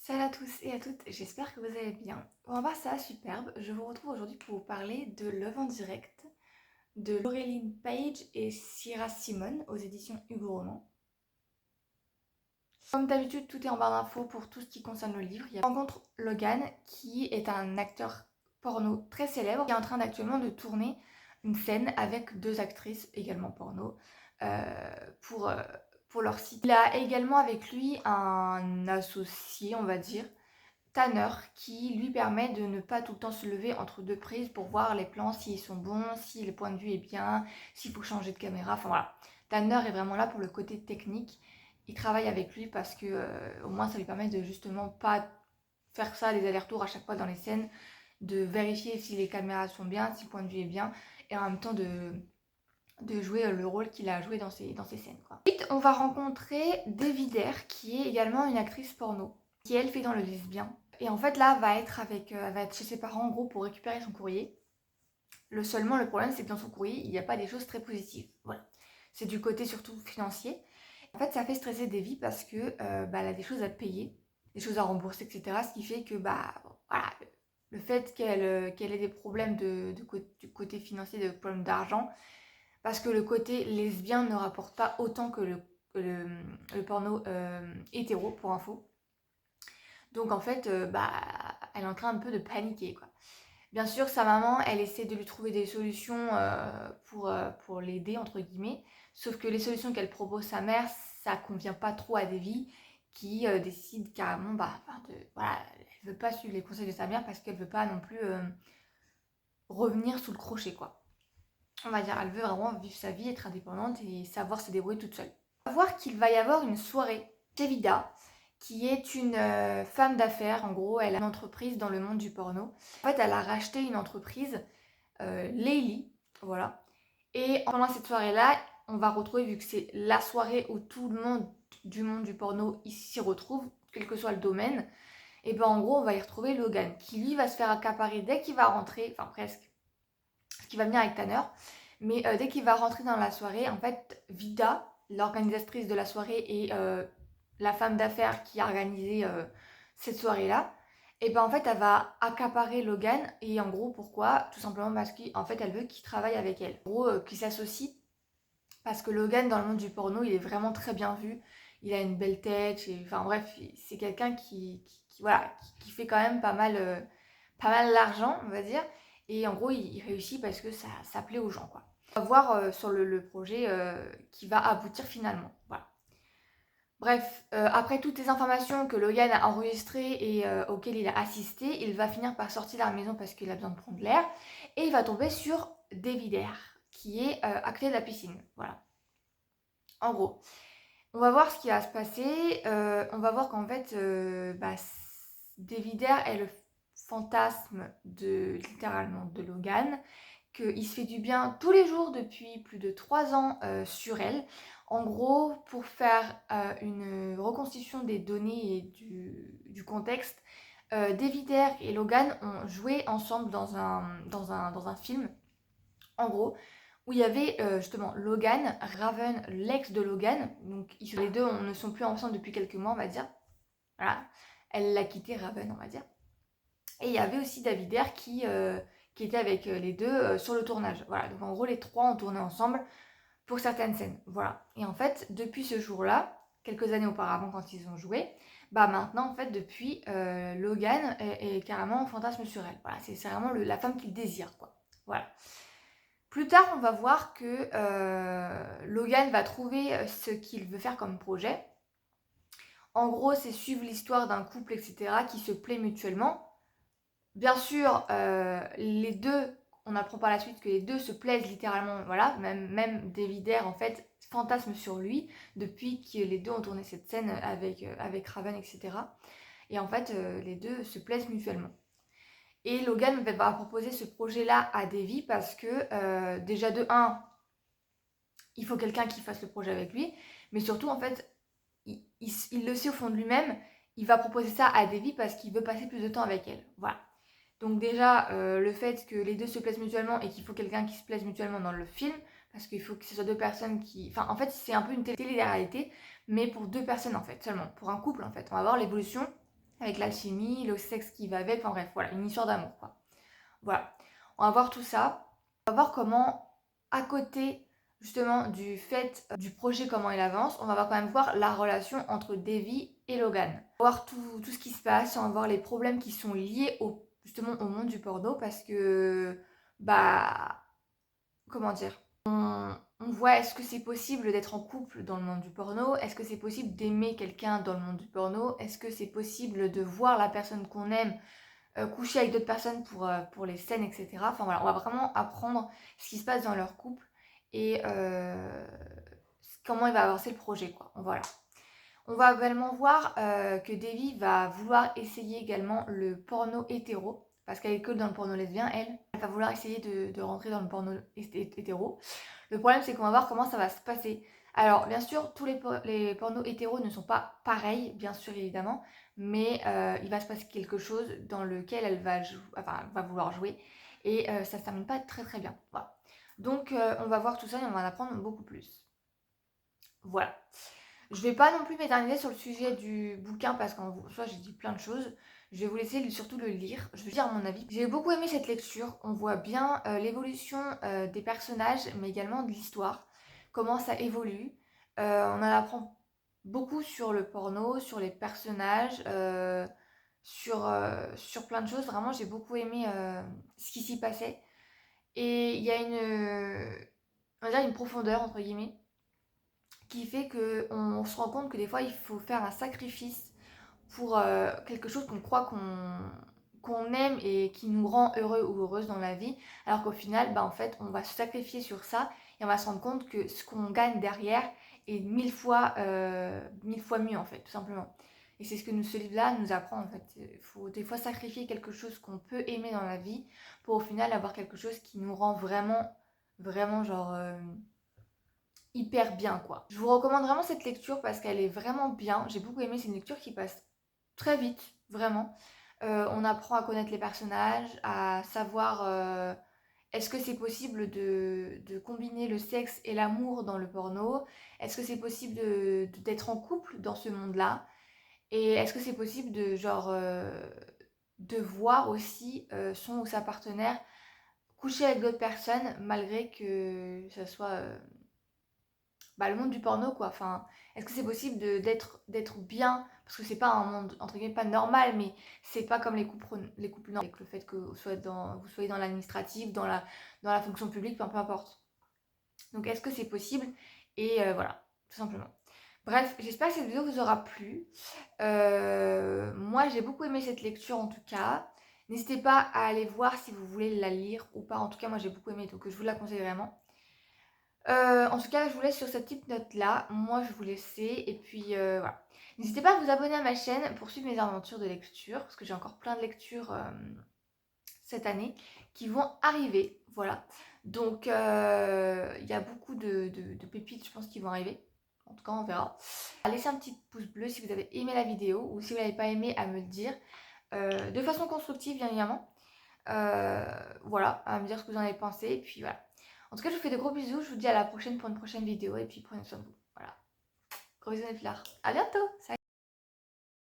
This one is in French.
Salut à tous et à toutes, j'espère que vous allez bien. Bon, bah ça va superbe, je vous retrouve aujourd'hui pour vous parler de Love en direct de Laureline Page et Syrah Simon aux éditions Hugo Roman. Comme d'habitude, tout est en barre d'infos pour tout ce qui concerne le livre. Il y a rencontre Logan qui est un acteur porno très célèbre qui est en train actuellement de tourner une scène avec deux actrices également porno euh, pour, euh, pour leur site. Il a également avec lui un associé, on va dire, Tanner, qui lui permet de ne pas tout le temps se lever entre deux prises pour voir les plans, s'ils sont bons, si le point de vue est bien, s'il faut changer de caméra, enfin voilà. Tanner est vraiment là pour le côté technique. Il travaille avec lui parce que au moins ça lui permet de justement pas faire ça, les allers-retours à chaque fois dans les scènes, de vérifier si les caméras sont bien, si le point de vue est bien, et en même temps de jouer le rôle qu'il a joué dans ces scènes, quoi. Ensuite, on va rencontrer David Ayer, qui est également une actrice porno, qui elle fait dans le lesbien. Et en fait là, elle va être chez ses parents en gros pour récupérer son courrier. Seulement le problème c'est que dans son courrier, il n'y a pas des choses très positives. Voilà. C'est du côté surtout financier. En fait, ça fait stresser Davy parce que elle a des choses à payer, des choses à rembourser, etc. Ce qui fait que voilà, le fait qu'elle ait des problèmes du côté financier, des problèmes d'argent, parce que le côté lesbien ne rapporte pas autant que le porno hétéro, pour info. Donc en fait, elle est en train un peu de paniquer, quoi. Bien sûr, sa maman, elle essaie de lui trouver des solutions pour l'aider, entre guillemets. Sauf que les solutions qu'elle propose sa mère, ça convient pas trop à Davy, qui décide carrément, voilà, elle veut pas suivre les conseils de sa mère parce qu'elle veut pas non plus revenir sous le crochet, quoi. On va dire, elle veut vraiment vivre sa vie, être indépendante et savoir se débrouiller toute seule. On va voir qu'il va y avoir une soirée chez Vida, qui est une femme d'affaires. En gros, elle a une entreprise dans le monde du porno. En fait, elle a racheté une entreprise, Leili, voilà. Et pendant cette soirée-là, on va retrouver, vu que c'est la soirée où tout le monde du porno s'y retrouve, quel que soit le domaine, et ben en gros, on va y retrouver Logan, qui lui va se faire accaparer dès qu'il va rentrer, enfin presque, ce qui va venir avec Tanner. Mais dès qu'il va rentrer dans la soirée, en fait, Vida, l'organisatrice de la soirée et la femme d'affaires qui a organisé cette soirée-là, et ben en fait, elle va accaparer Logan. Et en gros, pourquoi? Tout simplement parce qu'en fait, elle veut qu'il travaille avec elle. En gros, qu'il s'associe. Parce que Logan, dans le monde du porno, il est vraiment très bien vu. Il a une belle tête. Enfin bref, c'est quelqu'un voilà, qui fait quand même pas mal d'argent, on va dire. Et en gros, il réussit parce que ça plaît aux gens, quoi. On va voir sur le projet qui va aboutir finalement. Voilà. Bref, après toutes les informations que Logan a enregistrées et auxquelles il a assisté, il va finir par sortir de la maison parce qu'il a besoin de prendre l'air. Et il va tomber sur David Ayer, qui est à côté de la piscine. Voilà. En gros, on va voir ce qui va se passer. On va voir qu'en fait, David Ayer est le fantasme littéralement de Logan, qu'il se fait du bien tous les jours depuis plus de 3 ans sur elle. En gros, pour faire une reconstitution des données et du contexte, David Ayer et Logan ont joué ensemble dans un film, en gros, où il y avait justement Logan, Raven, l'ex de Logan. Donc les deux ne sont plus ensemble depuis quelques mois, on va dire. Voilà, elle l'a quitté, Raven, on va dire. Et il y avait aussi David Ayer qui était avec les deux sur le tournage. Voilà, donc en gros, les trois ont tourné ensemble pour certaines scènes. Voilà. Et en fait, depuis ce jour-là, quelques années auparavant, quand ils ont joué, maintenant, en fait, depuis, Logan est carrément en fantasme sur elle. Voilà, c'est vraiment la femme qu'il désire, quoi. Voilà. Plus tard, on va voir que Logan va trouver ce qu'il veut faire comme projet. En gros, c'est suivre l'histoire d'un couple, etc., qui se plaît mutuellement. Bien sûr, les deux, on apprend par la suite que les deux se plaisent littéralement, voilà, même David Ayer, en fait, fantasme sur lui depuis que les deux ont tourné cette scène avec Raven, etc. Et en fait, les deux se plaisent mutuellement. Et Logan va proposer ce projet-là à Davy parce que, déjà de 1, il faut quelqu'un qui fasse le projet avec lui, mais surtout, en fait, il le sait au fond de lui-même, il va proposer ça à Davy parce qu'il veut passer plus de temps avec elle, voilà. Donc déjà, le fait que les deux se plaisent mutuellement et qu'il faut quelqu'un qui se plaise mutuellement dans le film, parce qu'il faut que ce soit deux personnes qui... Enfin, en fait, c'est un peu une télé-réalité, mais pour deux personnes, en fait, seulement. Pour un couple, en fait. On va voir l'évolution avec l'alchimie, le sexe qui va avec, enfin bref, voilà, une histoire d'amour, quoi. Voilà, on va voir tout ça. On va voir comment, à côté justement du fait du projet, comment il avance, on va quand même voir la relation entre Devi et Logan. On va voir tout ce qui se passe, on va voir les problèmes qui sont liés justement au monde du porno parce que, bah, comment dire, on voit est-ce que c'est possible d'être en couple dans le monde du porno, est-ce que c'est possible d'aimer quelqu'un dans le monde du porno, est-ce que c'est possible de voir la personne qu'on aime coucher avec d'autres personnes pour les scènes, etc. Enfin voilà, on va vraiment apprendre ce qui se passe dans leur couple et comment il va avancer le projet, quoi. Voilà. On va également voir que Devi va vouloir essayer également le porno hétéro, parce qu'elle est que dans le porno lesbien, elle. Elle va vouloir essayer de rentrer dans le porno hétéro. Le problème, c'est qu'on va voir comment ça va se passer. Alors, bien sûr, tous les pornos hétéros ne sont pas pareils, bien sûr, évidemment, mais il va se passer quelque chose dans lequel elle va vouloir jouer, et ça se termine pas très très bien. Voilà. Donc, on va voir tout ça et on va en apprendre beaucoup plus. Voilà. Je vais pas non plus m'éterniser sur le sujet du bouquin parce qu'en soi j'ai dit plein de choses. Je vais vous laisser surtout le lire. Je vais dire mon avis. J'ai beaucoup aimé cette lecture. On voit bien l'évolution des personnages, mais également de l'histoire. Comment ça évolue. On en apprend beaucoup sur le porno, sur les personnages, sur plein de choses. Vraiment, j'ai beaucoup aimé ce qui s'y passait. Et il y a on va dire une profondeur, entre guillemets, qui fait qu'on se rend compte que des fois il faut faire un sacrifice pour quelque chose qu'on croit qu'on aime et qui nous rend heureux ou heureuse dans la vie, alors qu'au final, bah, en fait, on va se sacrifier sur ça et on va se rendre compte que ce qu'on gagne derrière est mille fois mieux, en fait, tout simplement. Et c'est ce que ce livre-là nous apprend, en fait. Il faut des fois sacrifier quelque chose qu'on peut aimer dans la vie pour au final avoir quelque chose qui nous rend vraiment, vraiment, genre hyper bien, quoi. Je vous recommande vraiment cette lecture parce qu'elle est vraiment bien. J'ai beaucoup aimé, c'est une lecture qui passe très vite, vraiment. On apprend à connaître les personnages, à savoir est-ce que c'est possible de combiner le sexe et l'amour dans le porno. Est-ce que c'est possible d'être en couple dans ce monde-là. Et est-ce que c'est possible de voir aussi son ou sa partenaire coucher avec d'autres personnes malgré que ça soit le monde du porno, quoi. Enfin, est-ce que c'est possible d'être bien, parce que c'est pas un monde entre guillemets pas normal, mais c'est pas comme les couples normaux, avec le fait que vous soyez dans l'administratif, dans la fonction publique, peu importe. Donc est-ce que c'est possible? Et voilà, tout simplement. Bref, j'espère que cette vidéo vous aura plu. Moi j'ai beaucoup aimé cette lecture en tout cas. N'hésitez pas à aller voir si vous voulez la lire ou pas. En tout cas moi j'ai beaucoup aimé, donc je vous la conseille vraiment. En tout cas, je vous laisse sur cette petite note-là. Moi, je vais vous laisser. Et puis, voilà. N'hésitez pas à vous abonner à ma chaîne pour suivre mes aventures de lecture. Parce que j'ai encore plein de lectures cette année qui vont arriver. Voilà. Donc, il y a beaucoup de pépites, je pense, qui vont arriver. En tout cas, on verra. Laissez un petit pouce bleu si vous avez aimé la vidéo. Ou si vous n'avez pas aimé, à me le dire. De façon constructive, bien évidemment. Voilà, à me dire ce que vous en avez pensé. Et puis, voilà. En tout cas, je vous fais de gros bisous. Je vous dis à la prochaine pour une prochaine vidéo. Et puis, prenez soin de vous. Voilà. Gros bisous, les flards. À bientôt. Salut.